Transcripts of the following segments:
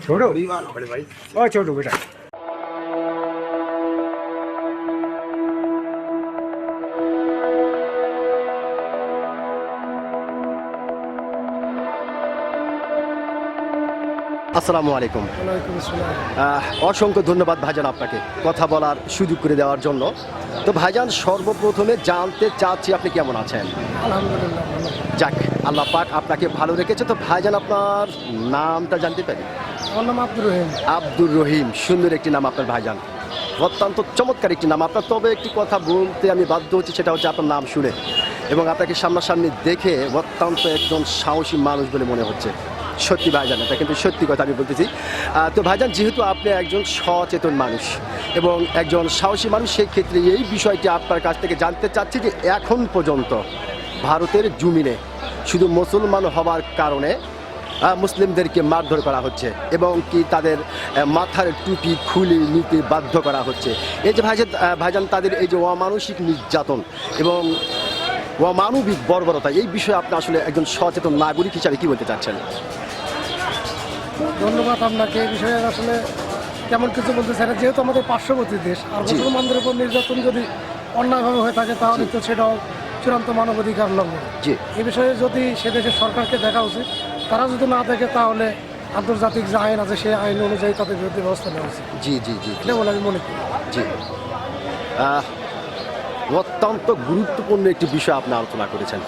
छोड़ो बड़े भाई ओ छोड़ो बेटा আসসালামু আলাইকুম। ওয়ালাইকুম আসসালাম। অসংখ্য ধন্যবাদ ভাইজান আপনাকে কথা বলার সুযোগ করে দেওয়ার জন্য। তো ভাইজান সর্বপ্রথমে জানতে চাচ্ছি আপনি কেমন আছেন? আলহামদুলিল্লাহ ভালো। যাক, আল্লাহ পাক আপনাকে ভালো রেখেছে। তো ভাইজান আপনার নামটা জানতে পারি? আমার নাম আব্দুর রহিম। আব্দুর রহিম, সুন্দর একটি নাম আপনার ভাইজান, অত্যন্ত চমৎকার একটি নাম আপনার। তবে একটি কথা বলতে আমি বাধ্য হচ্ছি, সেটা হচ্ছে আপনার নাম শুনে এবং আপনাকে সামনাসামনি দেখে অত্যন্ত একজন সাহসী মানুষ বলে মনে হচ্ছে। সত্যি ভাইজান, এটা কিন্তু সত্যি কথা আমি বলতেছি। তো ভাইজান, যেহেতু আপনি একজন সচেতন মানুষ এবং একজন সাহসী মানুষ, সেই ক্ষেত্রে এই বিষয়টি আপনার কাছ থেকে জানতে চাচ্ছি যে এখন পর্যন্ত ভারতের জমিনে শুধু মুসলমান হওয়ার কারণে মুসলিমদেরকে মারধর করা হচ্ছে এবং কি তাদের মাথার টুপি খুলে নিতে বাধ্য করা হচ্ছে। এই যে ভাইজান তাদের এই যে অমানসিক নির্যাতন এবং অমানবিক বর্বরতা, এই বিষয়ে আপনি আসলে একজন সচেতন নাগরিক হিসাবে কি বলতে চাচ্ছেন? ধন্যবাদ আপনাকে। এই বিষয়ে আসলে কেমন কিছু বলতে চাই না, যেহেতু আমাদের পার্শ্ববর্তী দেশ, আর জি। মুসলমানদের উপর নির্যাতন যদি অন্যায়ভাবে হয়ে থাকে তাহলে তো সেটাও চূড়ান্ত মানবাধিকার লঙ্ঘন। জি এই বিষয়ে যদি সে দেশের সরকারকে দেখা উচিত, তারা যদি না দেখে তাহলে আন্তর্জাতিক যে আইন আছে সেই আইন অনুযায়ী তাদের বিরুদ্ধে ব্যবস্থা নেওয়া উচিত, জি জি জি এটা বলে আমি মনে করি। জি অত্যন্ত গুরুত্বপূর্ণ একটি বিষয় আপনি আলোচনা করেছেন।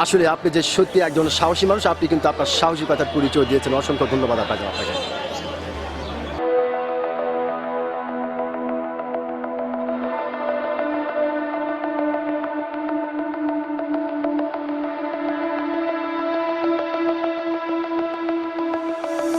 আসলে আপনি যে সত্যি একজন সাহসী মানুষ, আপনি কিন্তু আপনার সাহসিকতার পরিচয় দিয়েছেন। অসংখ্য ধন্যবাদ আপনাকে।